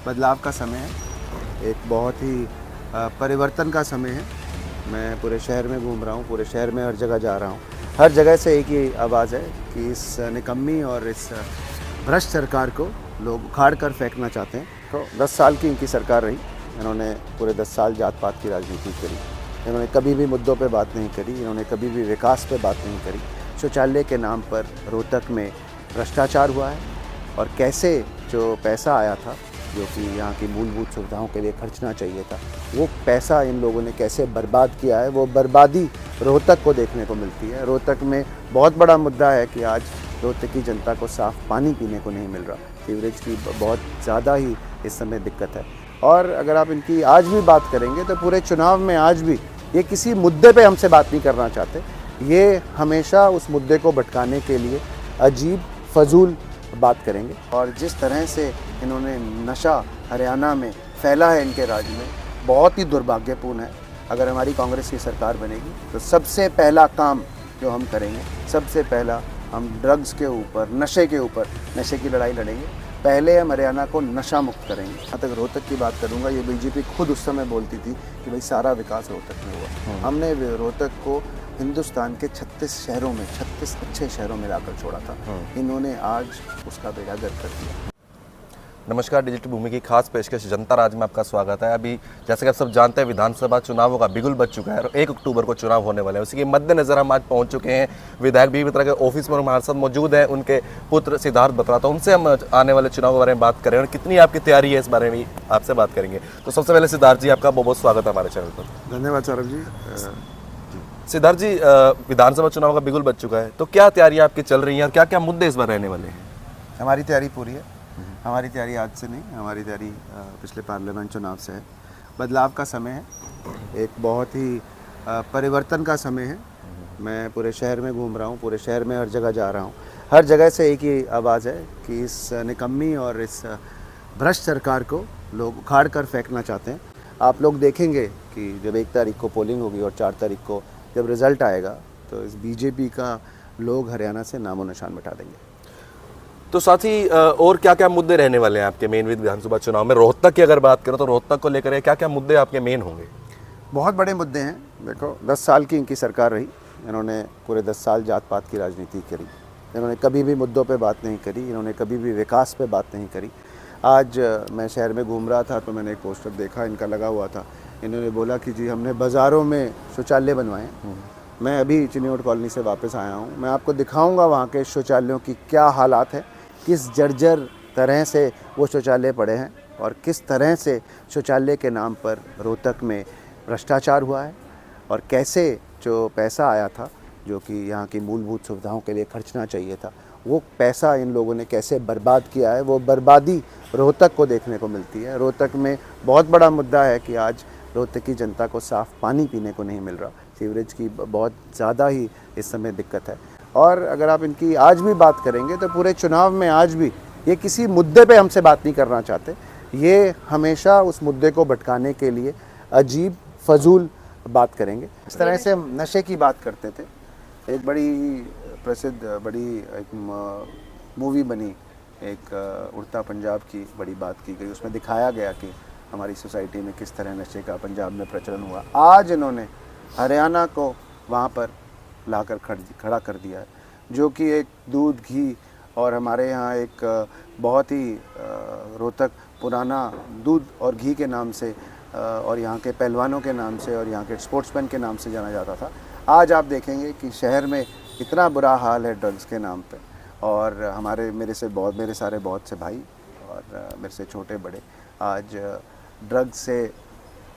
बदलाव का समय है, एक बहुत ही परिवर्तन का समय है। मैं पूरे शहर में घूम रहा हूँ, पूरे शहर में हर जगह जा रहा हूँ। हर जगह से एक ही आवाज़ है कि इस निकम्मी और इस भ्रष्ट सरकार को लोग उखाड़ कर फेंकना चाहते हैं। तो 10 साल की इनकी सरकार रही, इन्होंने पूरे 10 साल जात पात की राजनीति करी, इन्होंने कभी भी मुद्दों पे बात नहीं करी, इन्होंने कभी भी विकास पे बात नहीं करी। शौचालय के नाम पर रोहतक में भ्रष्टाचार हुआ है और कैसे जो पैसा आया था, जो कि यहाँ की मूलभूत सुविधाओं के लिए खर्चना चाहिए था, वो पैसा इन लोगों ने कैसे बर्बाद किया है, वो बर्बादी रोहतक को देखने को मिलती है। रोहतक में बहुत बड़ा मुद्दा है कि आज रोहतक की जनता को साफ़ पानी पीने को नहीं मिल रहा। सीवरेज की बहुत ज़्यादा ही इस समय दिक्कत है। और अगर आप इनकी आज भी बात करेंगे तो पूरे चुनाव में आज भी ये किसी मुद्दे पे हमसे बात नहीं करना चाहते। ये हमेशा उस मुद्दे को भटकाने के लिए अजीब फजूल बात करेंगे। और जिस तरह से इन्होंने नशा हरियाणा में फैला है इनके राज्य में, बहुत ही दुर्भाग्यपूर्ण है। अगर हमारी कांग्रेस की सरकार बनेगी तो सबसे पहला काम जो हम करेंगे, सबसे पहला हम ड्रग्स के ऊपर, नशे के ऊपर, नशे की लड़ाई लड़ेंगे। पहले हम हरियाणा को नशा मुक्त करेंगे। जहाँ तक रोहतक की बात करूँगा, ये बीजेपी खुद उस समय बोलती थी कि भाई सारा विकास रोहतक में हुआ। हमने रोहतक को हिंदुस्तान के 36 शहरों में, 36 अच्छे शहरों में लाकर छोड़ा था। इन्होंने आज उसका बेड़ा गर्क कर दिया। नमस्कार, डिजिटल भूमि की खास पेशकश जनता राज में आपका स्वागत है। अभी जैसे कि आप सब जानते हैं, विधानसभा चुनावों का बिगुल बज चुका है और 1 अक्टूबर को चुनाव होने वाले हैं। उसी के मद्देनजर हम आज पहुंच चुके हैं विधायक बीबी बत्रा के ऑफिस में। हमारे साथ मौजूद है उनके पुत्र सिद्धार्थ बत्रा। तो उनसे हम आने वाले चुनाव के बारे में बात करें और कितनी आपकी तैयारी है इस बारे में आपसे बात करेंगे। तो सबसे पहले सिद्धार्थ जी, आपका बहुत बहुत स्वागत है हमारे चैनल पर। धन्यवाद सौरभ जी। सिद्धार्थ जी, विधानसभा चुनाव का बिगुल बज चुका है, तो क्या तैयारी आपकी चल रही है और क्या क्या मुद्दे इस बार रहने वाले हैं? हमारी तैयारी पूरी है। हमारी तैयारी आज से नहीं, हमारी तैयारी पिछले पार्लियामेंट चुनाव से है। बदलाव का समय है, एक बहुत ही परिवर्तन का समय है। मैं पूरे शहर में घूम रहा हूँ, पूरे शहर में हर जगह जा रहा हूँ। हर जगह से एक ही आवाज़ है कि इस निकम्मी और इस भ्रष्ट सरकार को लोग उखाड़ कर फेंकना चाहते हैं। आप लोग देखेंगे कि जब 1 तारीख को पोलिंग होगी और 4 तारीख को जब रिज़ल्ट आएगा तो इस बीजेपी का लोग हरियाणा से नामो निशान मिटा देंगे। तो साथ ही और क्या क्या मुद्दे रहने वाले हैं आपके मेन विधानसभा चुनाव में? रोहतक की अगर बात करें तो रोहतक को लेकर क्या क्या मुद्दे आपके मेन होंगे? बहुत बड़े मुद्दे हैं। देखो, 10 साल की इनकी सरकार रही, इन्होंने पूरे 10 साल जात पात की राजनीति करी, इन्होंने कभी भी मुद्दों पे बात नहीं करी, इन्होंने कभी भी विकास पे बात नहीं करी। आज मैं शहर में घूम रहा था तो मैंने एक पोस्टर देखा इनका लगा हुआ था। इन्होंने बोला कि जी हमने बाज़ारों में शौचालय बनवाए। मैं अभी चिन्नीवट कॉलोनी से वापस आया हूँ, मैं आपको दिखाऊँगा वहाँ के शौचालयों की क्या हालात है, किस जर्जर तरह से वो शौचालय पड़े हैं और किस तरह से शौचालय के नाम पर रोहतक में भ्रष्टाचार हुआ है और कैसे जो पैसा आया था, जो कि यहाँ की मूलभूत सुविधाओं के लिए खर्चना चाहिए था, वो पैसा इन लोगों ने कैसे बर्बाद किया है। वो बर्बादी रोहतक को देखने को मिलती है। रोहतक में बहुत बड़ा मुद्दा है कि आज रोहतक की जनता को साफ़ पानी पीने को नहीं मिल रहा। सीवरेज की बहुत ज़्यादा ही इस समय दिक्कत है। और अगर आप इनकी आज भी बात करेंगे तो पूरे चुनाव में आज भी ये किसी मुद्दे पे हमसे बात नहीं करना चाहते। ये हमेशा उस मुद्दे को भटकाने के लिए अजीब फजूल बात करेंगे। इस तरह से हम नशे की बात करते थे। एक बड़ी प्रसिद्ध एक मूवी बनी, एक उड़ता पंजाब की बड़ी बात की गई, उसमें दिखाया गया कि हमारी सोसाइटी में किस तरह नशे का पंजाब में प्रचलन हुआ। आज इन्होंने हरियाणा को वहाँ पर लाकर खड़ा कर दिया है, जो कि एक दूध घी और हमारे यहाँ एक बहुत ही रोहतक पुराना दूध और घी के नाम से और यहाँ के पहलवानों के नाम से और यहाँ के स्पोर्ट्समैन के नाम से जाना जाता था। आज आप देखेंगे कि शहर में इतना बुरा हाल है ड्रग्स के नाम पे। और मेरे सारे बहुत से भाई और मेरे से छोटे बड़े आज ड्रग्स से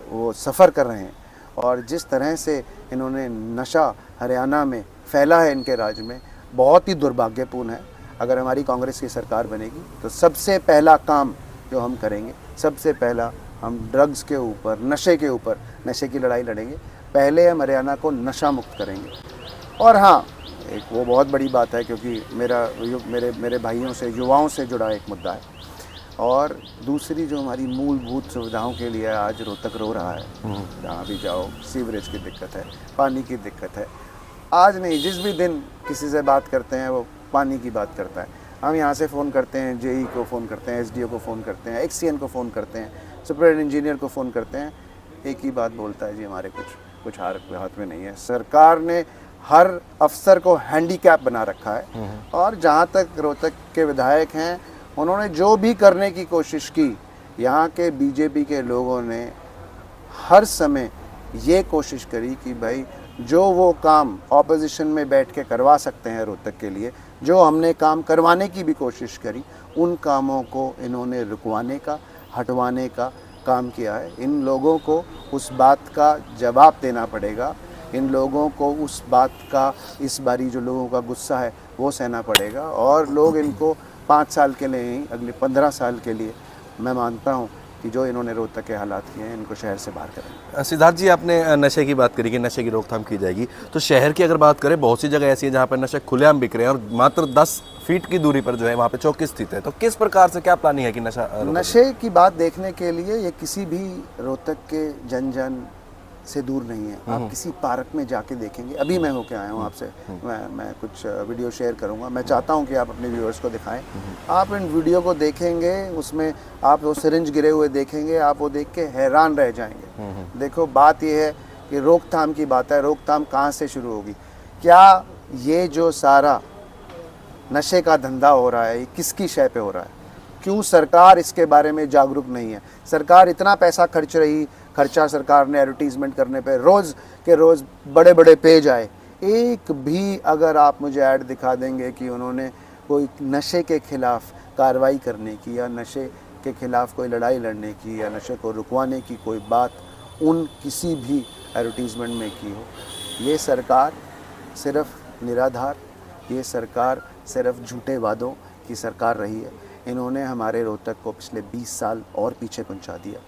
वो सफ़र कर रहे हैं। और जिस तरह से इन्होंने नशा हरियाणा में फैला है इनके राज्य में, बहुत ही दुर्भाग्यपूर्ण है। अगर हमारी कांग्रेस की सरकार बनेगी तो सबसे पहला काम जो हम करेंगे, सबसे पहला हम ड्रग्स के ऊपर, नशे के ऊपर, नशे की लड़ाई लड़ेंगे। पहले हम हरियाणा को नशा मुक्त करेंगे। और हाँ, एक वो बहुत बड़ी बात है क्योंकि मेरे भाइयों से, युवाओं से जुड़ा एक मुद्दा है। और दूसरी जो हमारी मूलभूत सुविधाओं के लिए आज रोहतक रो रहा है, जहाँ भी जाओ सीवरेज की दिक्कत है, पानी की दिक्कत है। आज नहीं, जिस भी दिन किसी से बात करते हैं वो पानी की बात करता है। हम यहाँ से फ़ोन करते हैं, जेई को फ़ोन करते हैं, एसडीओ को फ़ोन करते हैं, एक्सीएन को फ़ोन करते हैं, सुपरिटेंडेंट इंजीनियर को फ़ोन करते हैं, एक ही बात बोलता है जी हमारे कुछ हाथ में नहीं है। सरकार ने हर अफसर को हैंडीकैप बना रखा है और जहाँ तक रोहतक के विधायक हैं, उन्होंने जो भी करने की कोशिश की, यहाँ के बीजेपी के लोगों ने हर समय ये कोशिश करी कि भाई जो वो काम ऑपोजिशन में बैठ के करवा सकते हैं रोहतक के लिए, जो हमने काम करवाने की भी कोशिश करी, उन कामों को इन्होंने रुकवाने का, हटवाने का काम किया है। इन लोगों को उस बात का जवाब देना पड़ेगा, इन लोगों को उस बात का, इस बारी जो लोगों का गुस्सा है वो सहना पड़ेगा और लोग इनको 5 साल के लिए ही, अगले 15 साल के लिए मैं मानता हूँ कि जो इन्होंने रोहतक के हालात किए हैं, इनको शहर से बाहर करें। सिद्धार्थ जी, आपने नशे की बात करी कि नशे की रोकथाम की जाएगी, तो शहर की अगर बात करें, बहुत सी जगह ऐसी है जहाँ पर नशे खुलेआम बिक रहे हैं और मात्र 10 फीट की दूरी पर जो है वहाँ पे चौकी स्थित है। तो किस प्रकार से क्या प्लानिंग है कि नशे की बात देखने के लिए ये किसी भी रोहतक के जन से दूर नहीं है। आप किसी पार्क में जाके देखेंगे, अभी मैं होके आया हूँ आपसे, मैं कुछ वीडियो शेयर करूँगा, मैं चाहता हूँ कि आप अपने व्यूअर्स को दिखाएं। आप इन वीडियो को देखेंगे, उसमें आप वो सिरिंज गिरे हुए देखेंगे, आप वो देख के हैरान रह जाएंगे। देखो, बात ये है कि रोकथाम की बात है, रोकथाम कहाँ से शुरू होगी? क्या ये जो सारा नशे का धंधा हो रहा है, ये किसकी शय पे हो रहा है? क्यों सरकार इसके बारे में जागरूक नहीं है? सरकार इतना पैसा खर्चा सरकार ने एडवर्टीजमेंट करने पे, रोज़ के रोज़ बड़े बड़े पेज आए, एक भी अगर आप मुझे ऐड दिखा देंगे कि उन्होंने कोई नशे के खिलाफ कार्रवाई करने की या नशे के खिलाफ कोई लड़ाई लड़ने की या नशे को रुकवाने की कोई बात उन किसी भी एडवर्टीजमेंट में की हो? ये सरकार सिर्फ निराधार, ये सरकार सिर्फ झूठे वादों की सरकार रही है। इन्होंने हमारे रोहतक को पिछले 20 साल और पीछे पहुंचा दिया।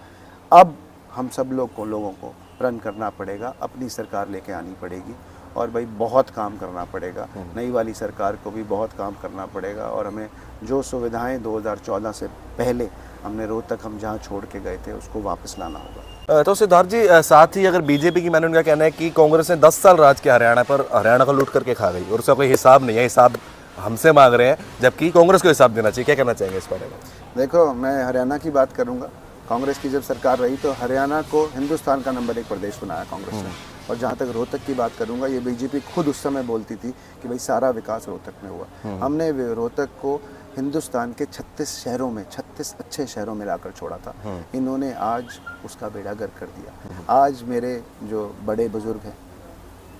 अब हम सब लोगों को रन करना पड़ेगा, अपनी सरकार लेके आनी पड़ेगी और भाई बहुत काम करना पड़ेगा। नई वाली सरकार को भी बहुत काम करना पड़ेगा और हमें जो सुविधाएं 2014 से पहले हमने रोहतक हम जहां छोड़ के गए थे, उसको वापस लाना होगा। तो सिद्धार्थ जी, साथ ही अगर बीजेपी की, मैंने उनका कहना है कि कांग्रेस ने 10 साल राज किया हरियाणा पर, हरियाणा को लूट करके खा गई और उसका कोई हिसाब नहीं है, हिसाब हमसे मांग रहे हैं, जबकि कांग्रेस को हिसाब देना चाहिए। क्या कहना चाहेंगे इस बारे में? देखो, मैं हरियाणा की बात करूंगा। कांग्रेस की जब सरकार रही तो हरियाणा को हिंदुस्तान का नंबर 1 प्रदेश बनाया कांग्रेस ने। और जहाँ तक रोहतक की बात करूंगा, ये बीजेपी खुद उस समय बोलती थी कि भाई सारा विकास रोहतक में हुआ। हमने रोहतक को हिंदुस्तान के 36 शहरों में, 36 अच्छे शहरों में लाकर छोड़ा था। इन्होंने आज उसका बेड़ा गर्क कर दिया। आज मेरे जो बड़े बुजुर्ग हैं,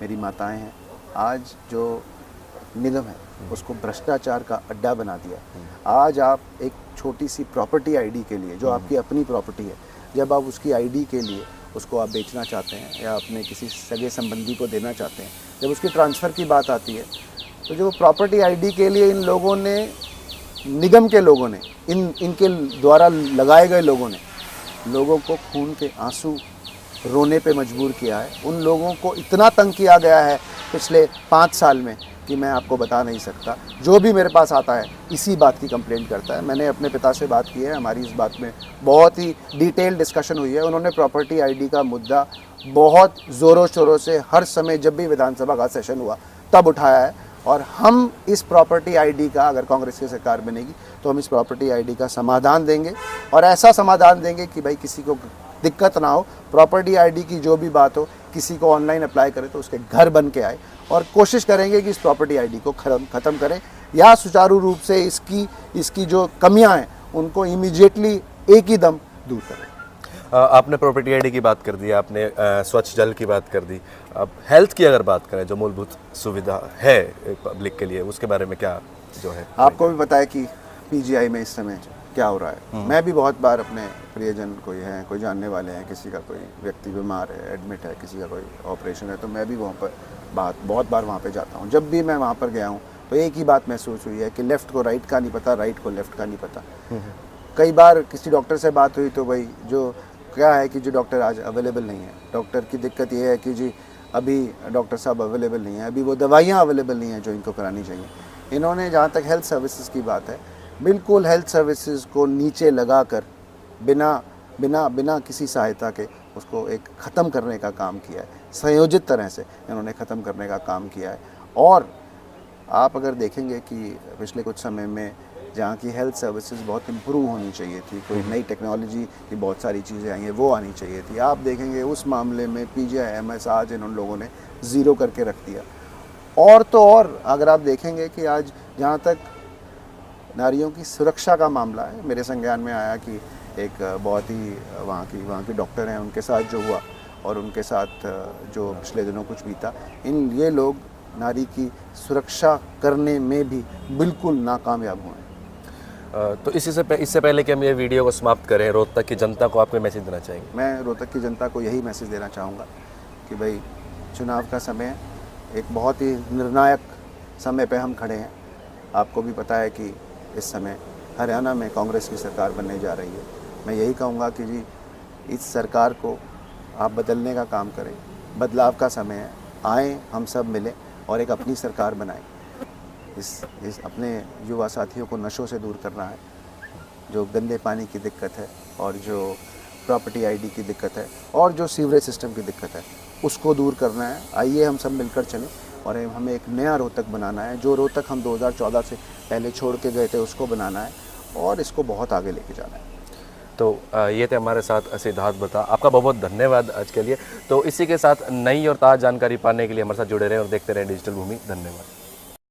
मेरी माताएं हैं, आज जो निगम है उसको भ्रष्टाचार का अड्डा बना दिया। आज आप एक छोटी सी प्रॉपर्टी आईडी के लिए, जो आपकी अपनी प्रॉपर्टी है, जब आप उसकी आईडी के लिए उसको आप बेचना चाहते हैं या अपने किसी सगे संबंधी को देना चाहते हैं, जब उसकी ट्रांसफ़र की बात आती है, तो जो प्रॉपर्टी आईडी के लिए इन लोगों ने, निगम के लोगों ने, इनके द्वारा लगाए गए लोगों ने लोगों को खून के आंसू रोने पे मजबूर किया है। उन लोगों को इतना तंग किया गया है पिछले 5 साल में कि मैं आपको बता नहीं सकता। जो भी मेरे पास आता है इसी बात की कंप्लेंट करता है। मैंने अपने पिता से बात की है, हमारी इस बात में बहुत ही डिटेल डिस्कशन हुई है। उन्होंने प्रॉपर्टी आईडी का मुद्दा बहुत ज़ोरों शोरों से हर समय जब भी विधानसभा का सेशन हुआ तब उठाया है और हम इस प्रॉपर्टी आईडी का, अगर कांग्रेस की सरकार बनेगी तो हम इस प्रॉपर्टी आईडी का समाधान देंगे और ऐसा समाधान देंगे कि भाई किसी को दिक्कत ना हो। प्रॉपर्टी आईडी की जो भी बात हो, किसी को ऑनलाइन अप्लाई करे तो उसके घर बन के आए और कोशिश करेंगे कि इस प्रॉपर्टी आईडी को ख़त्म करें या सुचारू रूप से इसकी जो कमियां हैं उनको इमीडिएटली एक ही दम दूर करें। आपने प्रॉपर्टी आईडी की बात कर दी, आपने स्वच्छ जल की बात कर दी। अब हेल्थ की अगर बात करें, जो मूलभूत सुविधा है पब्लिक के लिए, उसके बारे में क्या जो है? आपको भी पता है कि पीजीआई में इस समय क्या हो रहा है। मैं भी बहुत बार अपने प्रियजन कोई है, कोई जानने वाले हैं, किसी का कोई व्यक्ति बीमार है, एडमिट है, किसी का कोई ऑपरेशन है, तो मैं भी वहाँ पर बहुत बार वहाँ पे जाता हूँ। जब भी मैं वहाँ पर गया हूँ तो एक ही बात महसूस हुई है कि लेफ़्ट को राइट का नहीं पता, राइट को लेफ़्ट का नहीं पता। कई बार किसी डॉक्टर से बात हुई तो भाई जो क्या है कि जो डॉक्टर आज अवेलेबल नहीं है, डॉक्टर की दिक्कत ये है कि जी अभी डॉक्टर साहब अवेलेबल नहीं है, अभी वो दवाइयाँ अवेलेबल नहीं हैं जो इनको करानी चाहिए। इन्होंने, जहाँ तक हेल्थ सर्विसेज की बात है, बिल्कुल हेल्थ सर्विसेज को नीचे लगा कर बिना किसी सहायता के उसको एक ख़त्म करने का काम किया है। संयोजित तरह से इन्होंने ख़त्म करने का काम किया है। और आप अगर देखेंगे कि पिछले कुछ समय में जहाँ की हेल्थ सर्विसेज बहुत इम्प्रूव होनी चाहिए थी, कोई नई टेक्नोलॉजी की बहुत सारी चीज़ें आई हैं वो आनी चाहिए थी। आप देखेंगे उस मामले में PGIMS आज इन लोगों ने ज़ीरो करके रख दिया। और तो और अगर आप देखेंगे कि आज जहाँ तक नारियों की सुरक्षा का मामला है, मेरे संज्ञान में आया कि एक बहुत ही वहाँ की डॉक्टर हैं, उनके साथ जो हुआ और उनके साथ जो पिछले दिनों कुछ बीता, ये लोग नारी की सुरक्षा करने में भी बिल्कुल नाकामयाब हुए हैं। तो इससे पहले कि हम ये वीडियो को समाप्त करें, रोहतक की जनता को आप कोई मैसेज देना चाहेंगे? मैं रोहतक की जनता को यही मैसेज देना चाहूँगा कि भाई चुनाव का समय एक बहुत ही निर्णायक समय पे हम खड़े हैं। आपको भी पता है कि इस समय हरियाणा में कांग्रेस की सरकार बनने जा रही है। मैं यही कहूँगा कि जी इस सरकार को आप बदलने का काम करें, बदलाव का समय है, आएँ हम सब मिलें और एक अपनी सरकार बनाएं। इस अपने युवा साथियों को नशों से दूर करना है, जो गंदे पानी की दिक्कत है और जो प्रॉपर्टी ID की दिक्कत है और जो सीवरेज सिस्टम की दिक्कत है उसको दूर करना है। आइए हम सब मिलकर चलें और हमें एक नया रोहतक बनाना है। जो रोहतक हम 2014 से पहले छोड़ के गए थे उसको बनाना है और इसको बहुत आगे लेके जाना है। तो ये थे हमारे साथ सिद्धार्थ बता, आपका बहुत बहुत धन्यवाद आज के लिए। तो इसी के साथ नई और ताज़ा जानकारी पाने के लिए हमारे साथ जुड़े रहें और देखते रहें डिजिटल भूमि। धन्यवाद।